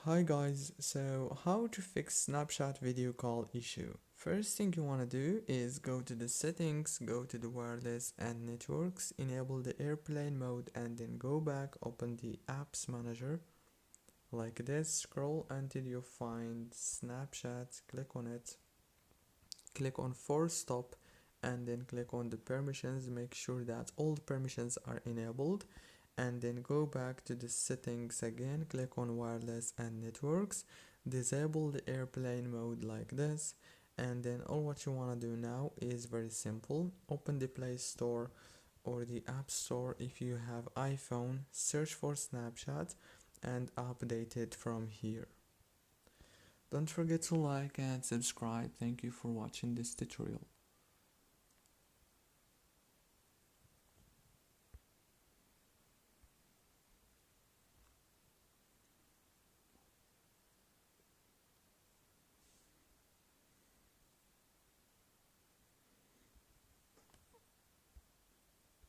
Hi guys, so how to fix Snapchat video call issue? First thing you want to do is go to the settings, go to the wireless and networks, enable the airplane mode and then go back, open the apps manager like this, scroll until you find Snapchat, click on it, click on force stop and then click on the permissions, make sure that all the permissions are enabled and then go back to the settings again, click on wireless and networks, disable the airplane mode like this, and then all what you want to do now is very simple. Open the Play Store or the App Store if you have iPhone, search for Snapchat and update it from here. Don't forget to like and subscribe. Thank you for watching this tutorial.